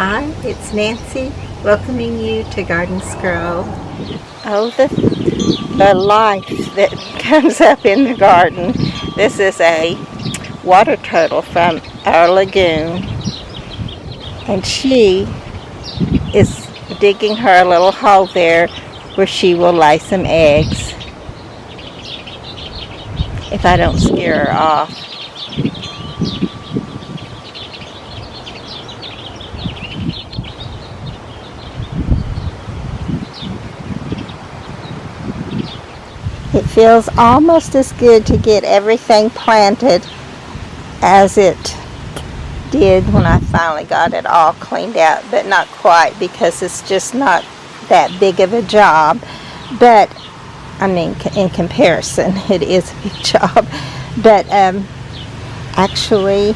Hi, it's Nancy, welcoming you to Garden Scroll. Oh, the life that comes up in the garden. This is a water turtle from our lagoon, and she is digging her little hole there where she will lay some eggs if I don't scare her off. It feels almost as good to get everything planted as it did when I finally got it all cleaned out, but not quite, because it's just not that big of a job. But I mean, in comparison, it is a big job. But actually,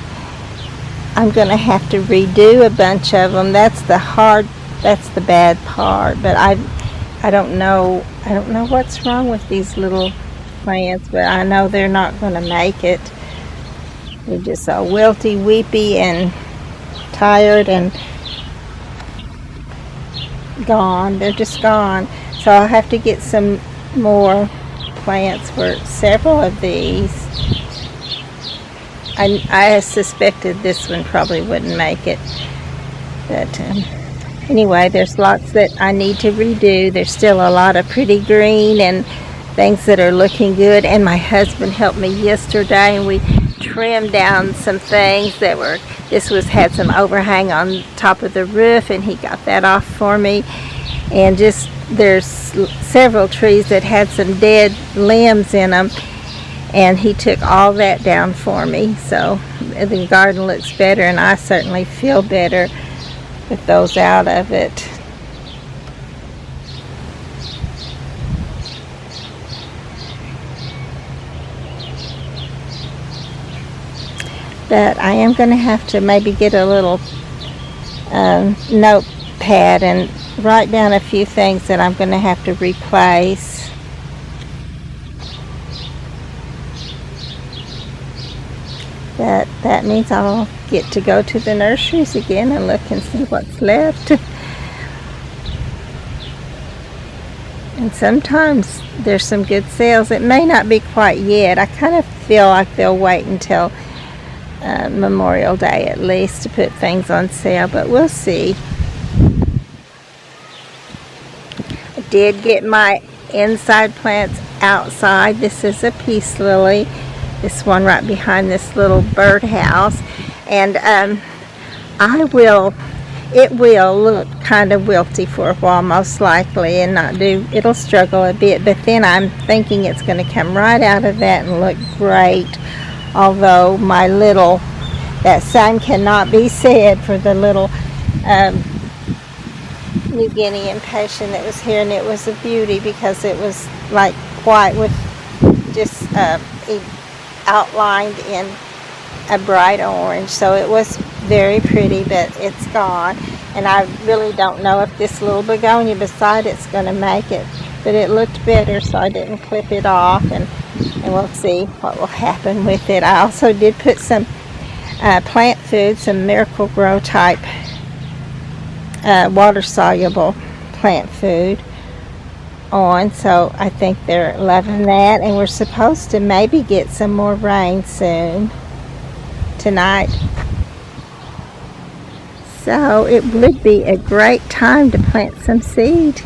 I'm going to have to redo a bunch of them. That's the bad part. But I don't know what's wrong with these little plants, but I know they're not going to make it. They're just all wilty, weepy, and tired and gone. They're just gone. So I'll have to get some more plants for several of these. I suspected this one probably wouldn't make it. But anyway, there's lots that I need to redo. There's still a lot of pretty green and things that are looking good. And my husband helped me yesterday, and we trimmed down some things that had some overhang on top of the roof, and he got that off for me. And there's several trees that had some dead limbs in them, and he took all that down for me. So the garden looks better, and I certainly feel better with those out of it. But I am going to have to maybe get a little notepad and write down a few things that I'm going to have to replace. But that means I'll get to go to the nurseries again and look and see what's left. And sometimes there's some good sales. It may not be quite yet. I kind of feel like they'll wait until Memorial Day at least to put things on sale, but we'll see. I did get my inside plants outside. This is a peace lily, this one right behind this little birdhouse, and it will look kind of wilty for a while most likely, and it'll struggle a bit, but then I'm thinking it's going to come right out of that and look great. Although that same cannot be said for the little New Guinea impatient that was here, and it was a beauty because it was like white with just outlined in a bright orange. So it was very pretty, but it's gone. And I really don't know if this little begonia beside it's going to make it, but it looked better, so I didn't clip it off, and we'll see what will happen with it. I also did put some plant food, some Miracle Grow type water soluble plant food on, so I think they're loving that. And we're supposed to maybe get some more rain soon tonight, so it would be a great time to plant some seed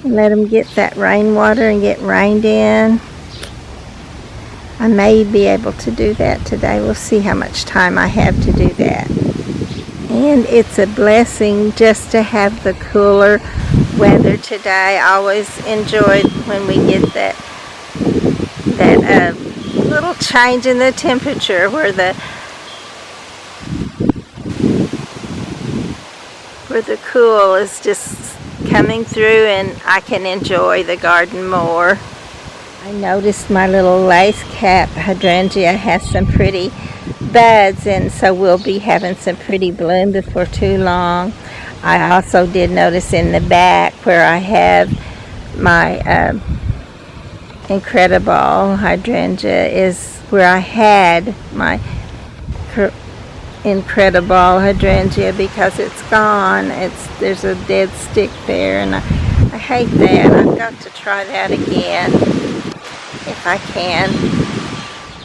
and let them get that rainwater and get rained in. I may be able to do that today. We'll see how much time I have to do that. And it's a blessing just to have the cooler weather today. I always enjoyed when we get that little change in the temperature where the cool is just coming through, and I can enjoy the garden more. I noticed my little lace cap hydrangea has some pretty buds, and so we'll be having some pretty bloom before too long. I also did notice in the back where I have my Incredible hydrangea is where I had my incredible hydrangea because it's gone. There's a dead stick there, and I hate that. I've got to try that again if I can.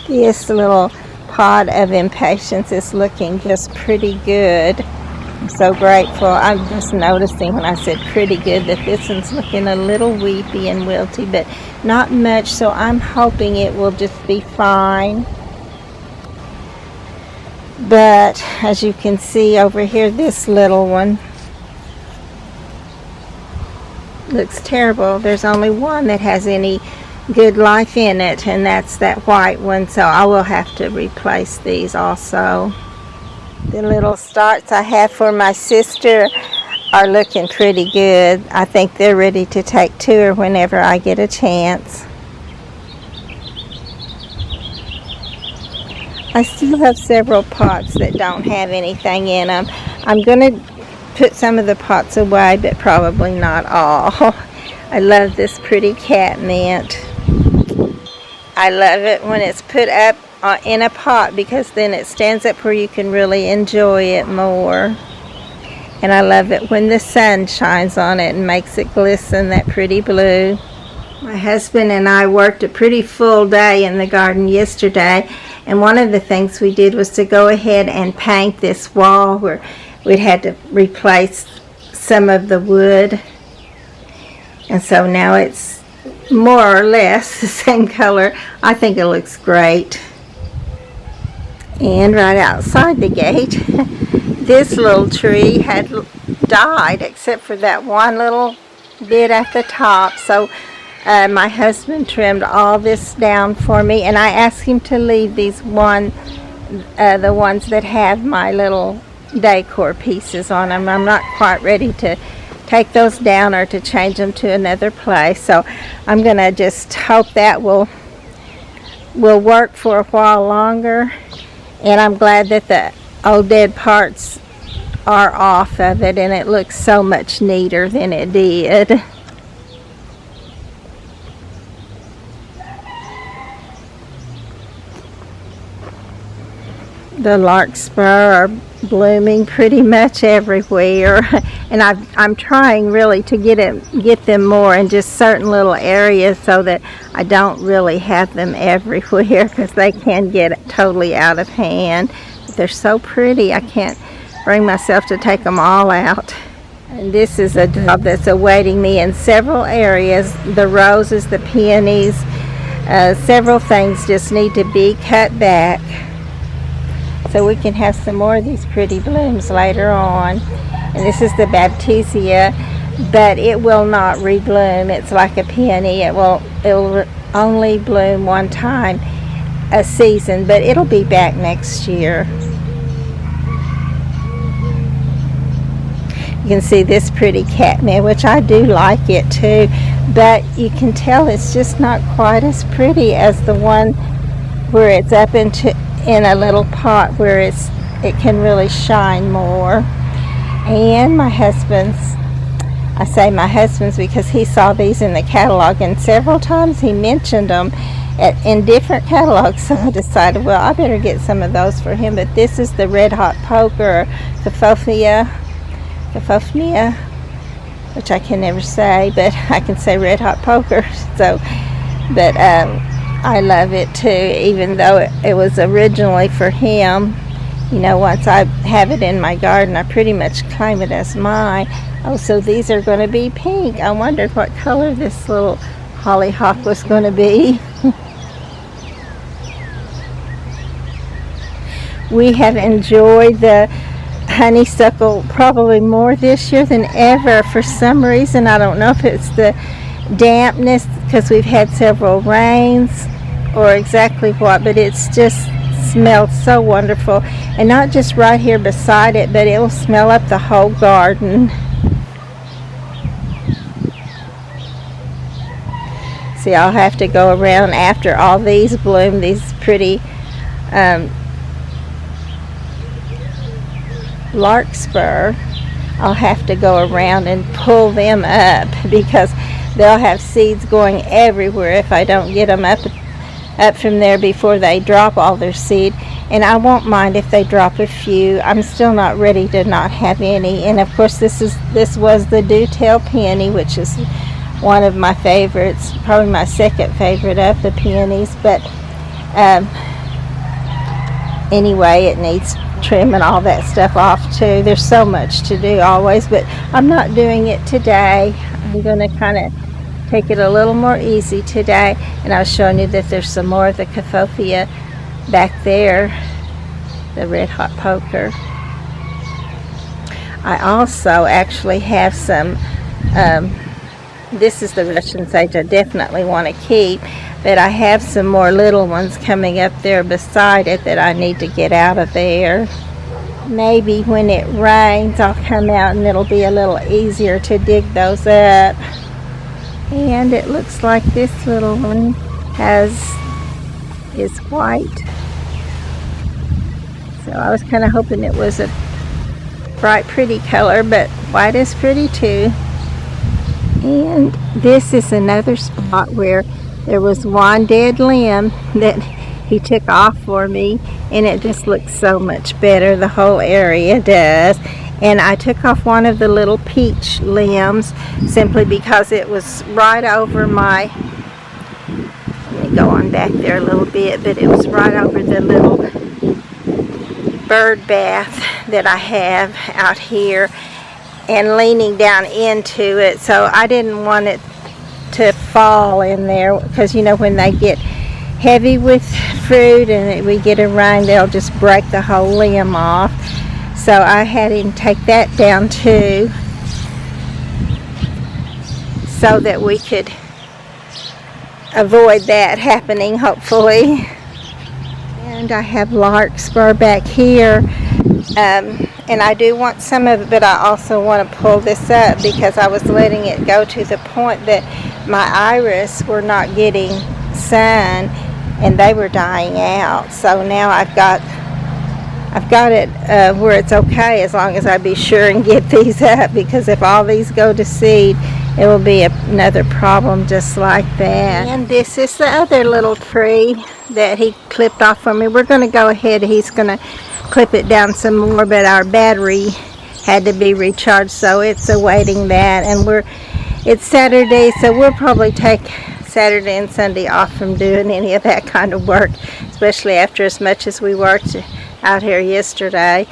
This little pot of impatiens is looking just pretty good. I'm so grateful. I'm just noticing when I said pretty good that this one's looking a little weepy and wilty, but not much, so I'm hoping it will just be fine. But as you can see over here, this little one looks terrible. There's only one that has any good life in it, and that's that white one, so I will have to replace these also. The little starts I have for my sister are looking pretty good. I think they're ready to take to her whenever I get a chance. I still have several pots that don't have anything in them. I'm going to put some of the pots away, but probably not all. I love this pretty catmint. I love it when it's put up in a pot because then it stands up where you can really enjoy it more. And I love it when the sun shines on it and makes it glisten that pretty blue. My husband and I worked a pretty full day in the garden yesterday, and one of the things we did was to go ahead and paint this wall where we'd had to replace some of the wood. And so now it's more or less the same color. I think it looks great. And right outside the gate, this little tree had died except for that one little bit at the top. So my husband trimmed all this down for me, and I asked him to leave these the ones that have my little decor pieces on them. I'm not quite ready to take those down or to change them to another place, so I'm gonna just hope that will work for a while longer. And I'm glad that the old dead parts are off of it, and it looks so much neater than it did. The larkspur are blooming pretty much everywhere, and I'm trying really to get them more in just certain little areas so that I don't really have them everywhere because they can get totally out of hand. But they're so pretty, I can't bring myself to take them all out. And this is a job that's awaiting me in several areas. The roses, the peonies, several things just need to be cut back so we can have some more of these pretty blooms later on. And this is the baptisia, but it will not rebloom. It's like a peony. It will only bloom one time a season, but it'll be back next year. You can see this pretty catmint, which I do like it too, but you can tell it's just not quite as pretty as the one where it's up in a little pot where it can really shine more. And my husband's, I say my husband's because he saw these in the catalog, and several times he mentioned them in different catalogs, so I decided, well, I better get some of those for him. But this is the red hot poker, Cacophenia, which I can never say, but I can say red hot poker. So, but I love it too, even though it was originally for him. You know, once I have it in my garden, I pretty much claim it as mine. Oh, so these are going to be pink. I wondered what color this little hollyhock was going to be. We have enjoyed the honeysuckle probably more this year than ever for some reason. I don't know if it's the dampness because we've had several rains or exactly what, but it's just smelled so wonderful, and not just right here beside it, but it will smell up the whole garden. See, I'll have to go around after all these bloom, these pretty larkspur. I'll have to go around and pull them up because they'll have seeds going everywhere if I don't get them up from there before they drop all their seed. and I won't mind if they drop a few. I'm still not ready to not have any. And of course this was the Do Tell peony, which is one of my favorites, probably my second favorite of the peonies. But anyway, it needs trimming all that stuff off too. There's so much to do always, but I'm not doing it today. I'm going to kind of take it a little more easy today. And I was showing you that there's some more of the Cafophia back there, the red hot poker. I also actually have some this is the Russian sage I definitely want to keep, but I have some more little ones coming up there beside it that I need to get out of there. Maybe when it rains I'll come out and it'll be a little easier to dig those up. And it looks like this little one is white. So I was kind of hoping it was a bright pretty color, but white is pretty too. And this is another spot where there was one dead limb that he took off for me, and it just looks so much better. The whole area does. And I took off one of the little peach limbs simply because it was right over my, let me go on back there a little bit, but it was right over the little bird bath that I have out here and leaning down into it, so I didn't want it to fall in there, because you know when they get heavy with fruit and we get a rain, they'll just break the whole limb off. So I had him take that down too, so that we could avoid that happening, hopefully. And I have larkspur back here, and I do want some of it, but I also want to pull this up because I was letting it go to the point that my iris were not getting sun and they were dying out. So now I've got it where it's okay, as long as I be sure and get these up, because if all these go to seed, it will be another problem just like that. And this is the other little tree that he clipped off for me. We're going to go ahead, he's going to clip it down some more, but our battery had to be recharged, so it's awaiting that. And it's Saturday, so we'll probably take Saturday and Sunday off from doing any of that kind of work, especially after as much as we worked out here yesterday.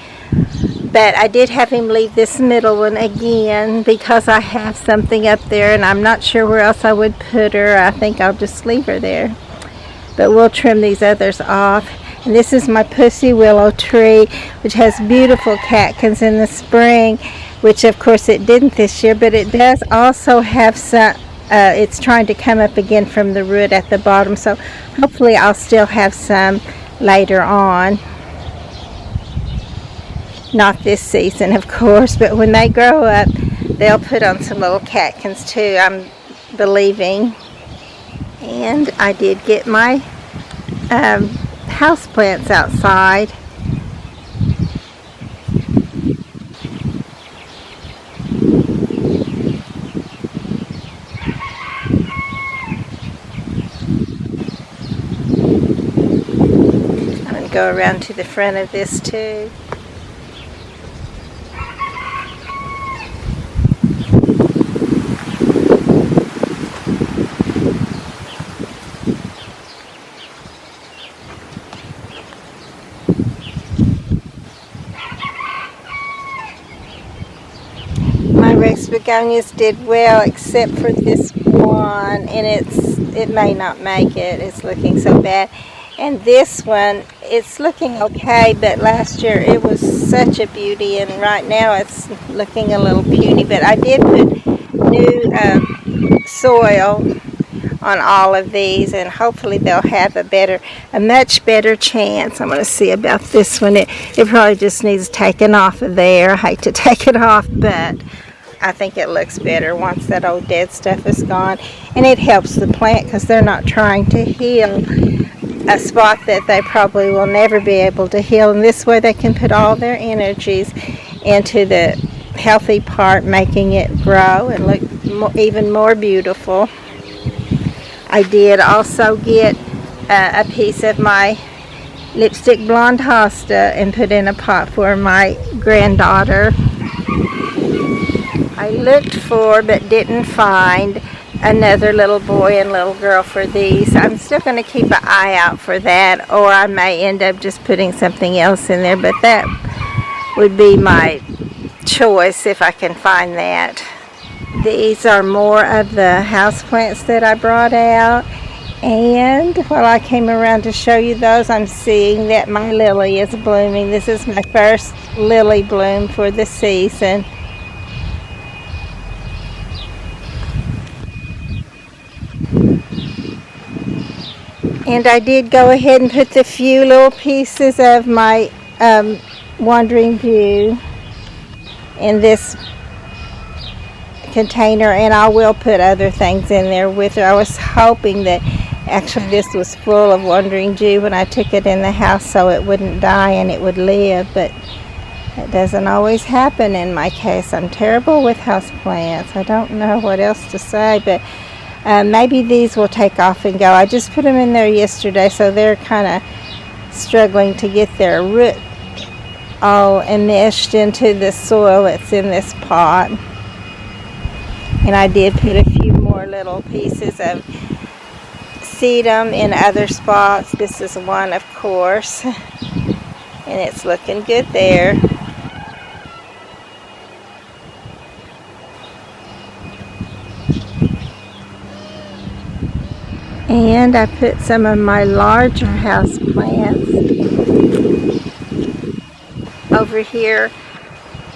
But I did have him leave this middle one again because I have something up there and I'm not sure where else I would put her. I think I'll just leave her there. But we'll trim these others off. And this is my pussy willow tree, which has beautiful catkins in the spring, which of course it didn't this year, but it does also have some, it's trying to come up again from the root at the bottom, so hopefully I'll still have some later on. Not this season, of course, but when they grow up, they'll put on some little catkins too, I'm believing. And I did get my house plants outside. I'm going to go around to the front of this too. Rex begonias did well except for this one, and it may not make it. It's looking so bad. And this one, it's looking okay, but last year it was such a beauty, and right now it's looking a little puny. But I did put new soil on all of these, and hopefully they'll have a much better chance. I'm going to see about this one. It probably just needs taken off of there. I hate to take it off, but I think it looks better once that old dead stuff is gone. And it helps the plant because they're not trying to heal a spot that they probably will never be able to heal. And this way they can put all their energies into the healthy part, making it grow and look even more beautiful. I did also get a piece of my lipstick blonde hosta and put in a pot for my granddaughter. I looked for but didn't find another little boy and little girl for these. I'm still going to keep an eye out for that, or I may end up just putting something else in there, but that would be my choice if I can find that. These are more of the houseplants that I brought out, and while I came around to show you those, I'm seeing that my lily is blooming. This is my first lily bloom for the season. And I did go ahead and put the few little pieces of my Wandering View in this container, and I will put other things in there with her. I was hoping that actually this was full of Wandering Jew when I took it in the house so it wouldn't die and it would live, but it doesn't always happen in my case. I'm terrible with houseplants. I don't know what else to say, but maybe these will take off and go. I just put them in there yesterday, so they're kind of struggling to get their root all enmeshed into the soil that's in this pot. And I did put a few more little pieces of sedum in other spots. This is one, of course, and it's looking good there. And I put some of my larger house plants over here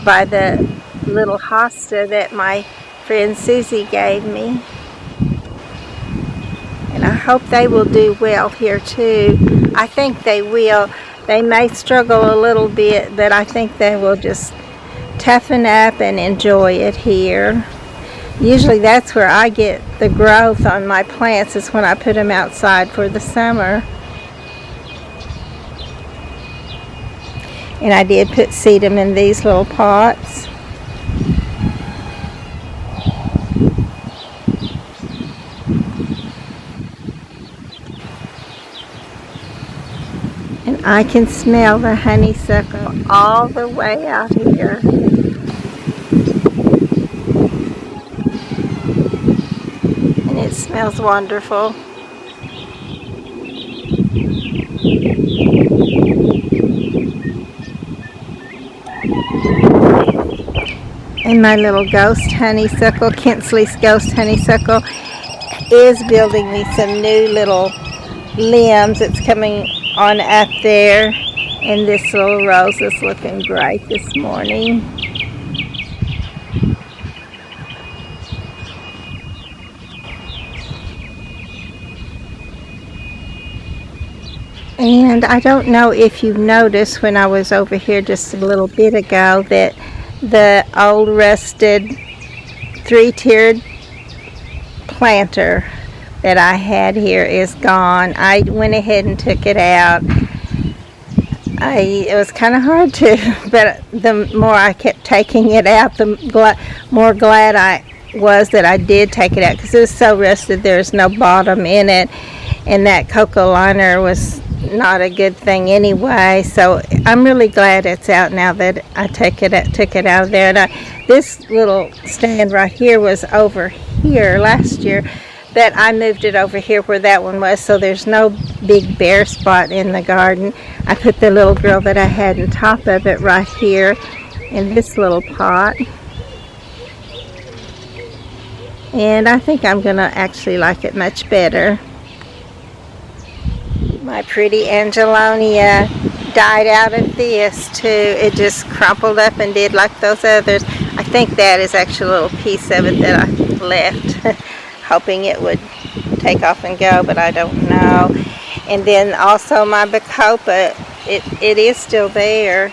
by the little hosta that my friend Susie gave me. And I hope they will do well here too. I think they will. They may struggle a little bit, but I think they will just toughen up and enjoy it here. Usually that's where I get the growth on my plants, is when I put them outside for the summer. And I did put sedum in these little pots. And I can smell the honeysuckle all the way out here. It smells wonderful. And my little ghost honeysuckle, Kinsley's ghost honeysuckle, is building me some new little limbs. It's coming on up there. And this little rose is looking great this morning. And I don't know if you noticed when I was over here just a little bit ago that the old rusted 3-tiered planter that I had here is gone. I went ahead and took it out. It was kind of hard to, but the more I kept taking it out, the more glad I was that I did take it out, because it was so rusted. There's no bottom in it, and that cocoa liner was not a good thing anyway, so I'm really glad it's out now that I took it out of there. And this little stand right here was over here last year, but I moved it over here where that one was, so there's no big bare spot in the garden. I put the little girl that I had on top of it right here in this little pot, and I think I'm gonna actually like it much better. My pretty Angelonia died out of this too. It just crumpled up and did like those others. I think that is actually a little piece of it that I left, hoping it would take off and go, but I don't know. And then also my bacopa, it is still there.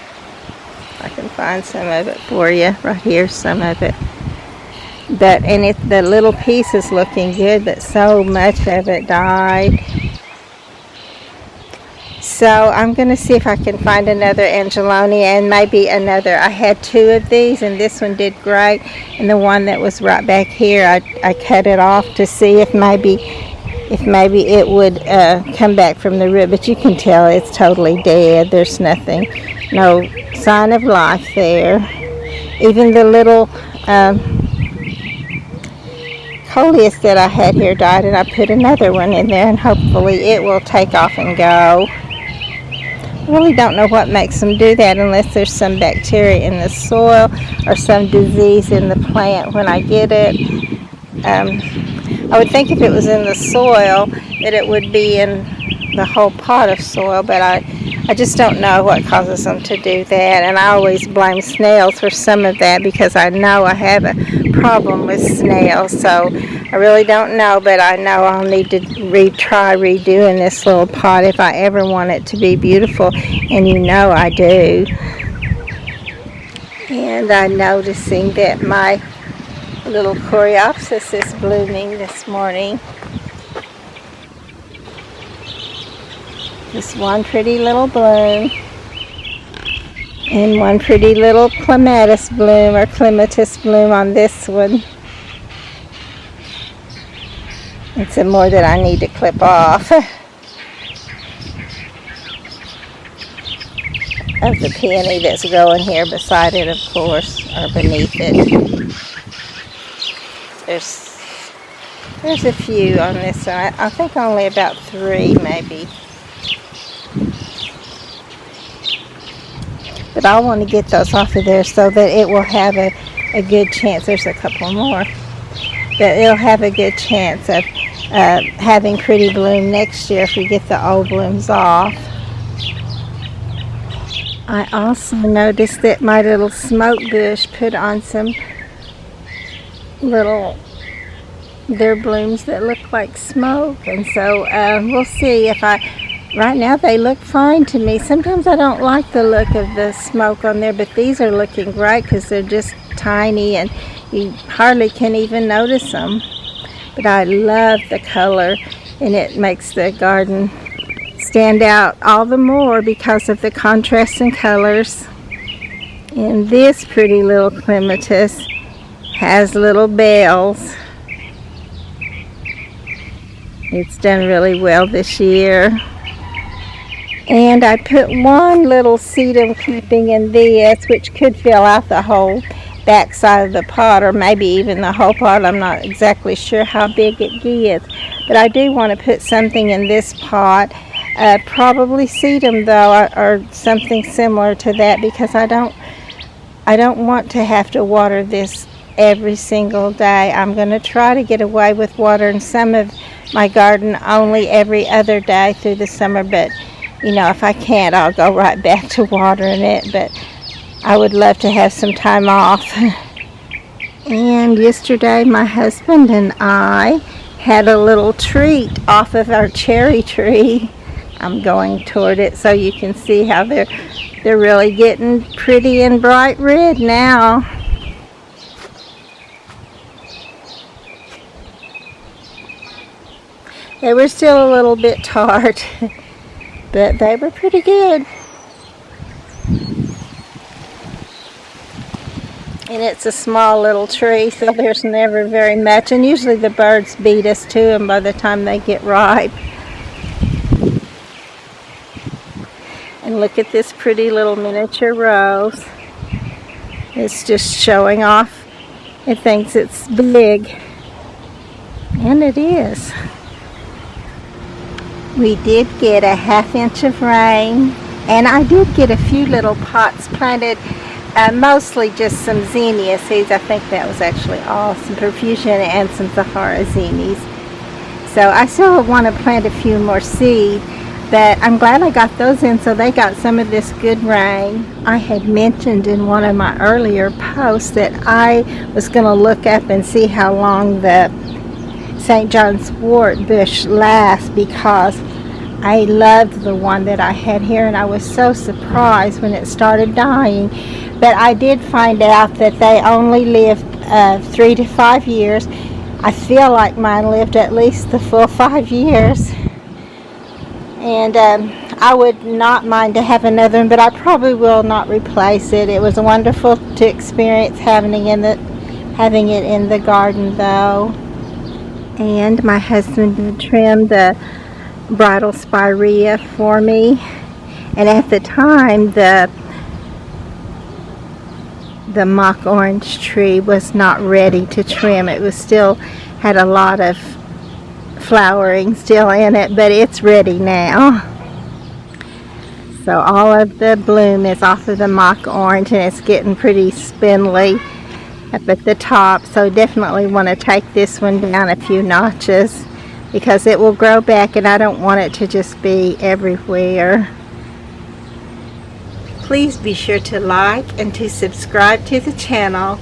I can find some of it for you right here, some of it. But the little piece is looking good, but so much of it died. So I'm going to see if I can find another Angelonia and maybe another. I had 2 of these, and this one did great. And the one that was right back here, I cut it off to see if maybe if maybe it would come back from the root, but you can tell it's totally dead. There's nothing, no sign of life there. Even the little coleus that I had here died, and I put another one in there, and hopefully it will take off and go. I really don't know what makes them do that unless there's some bacteria in the soil or some disease in the plant when I get it. I would think if it was in the soil that it would be in the whole pot of soil, but I just don't know what causes them to do that, and I always blame snails for some of that because I know I have a problem with snails, so I really don't know, but I know I'll need to try redoing this little pot if I ever want it to be beautiful, and you know I do. And I'm noticing that my little coreopsis is blooming this morning. Just one pretty little bloom, and one pretty little clematis bloom or clematis bloom on this one. And some more that I need to clip off of the peony that's growing here beside it, of course, or beneath it. There's a few on this one. I think only about 3 maybe. But I want to get those off of there so that it will have a good chance. There's a couple more. That it'll have a good chance of having pretty bloom next year if we get the old blooms off. I also noticed that my little smoke bush put on some little, they're blooms that look like smoke, and so we'll see if right now they look fine to me. Sometimes I don't like the look of the smoke on there, but these are looking great because they're just tiny and you hardly can even notice them. But I love the color, and it makes the garden stand out all the more because of the contrast in colors. And this pretty little clematis has little bells. It's done really well this year. And I put one little sedum clipping in this, which could fill out the whole back side of the pot, or maybe even the whole pot. I'm not exactly sure how big it gets, but I do want to put something in this pot, probably sedum though, or something similar to that, because I don't want to have to water this every single day. I'm going to try to get away with watering some of my garden only every other day through the summer, but you know, if I can't, I'll go right back to watering it, but I would love to have some time off. And yesterday my husband and I had a little treat off of our cherry tree. I'm going toward it so you can see how they're really getting pretty and bright red now. They were still a little bit tart, but they were pretty good. And it's a small little tree, so there's never very much. And usually the birds beat us to them by the time they get ripe. And look at this pretty little miniature rose. It's just showing off. It thinks it's big. And it is. We did get a 1/2 inch of rain, and I did get a few little pots planted, mostly just some zinnia seeds. I think that was actually all, some profusion and some Zahara zinnias. So I still want to plant a few more seed, but I'm glad I got those in so they got some of this good rain. I had mentioned in one of my earlier posts that I was going to look up and see how long the St. John's wort bush lasts, because I loved the one that I had here and I was so surprised when it started dying. But I did find out that they only live 3 to 5 years. I feel like mine lived at least the full 5 years. And I would not mind to have another one, but I probably will not replace it. It was wonderful to experience having it in the garden though. And my husband trimmed the bridal spirea for me. And at the time, the mock orange tree was not ready to trim. It was still had a lot of flowering still in it, but it's ready now. So all of the bloom is off of the mock orange, and it's getting pretty spindly up at the top. So definitely want to take this one down a few notches because it will grow back, and I don't want it to just be everywhere. Please be sure to like and to subscribe to the channel.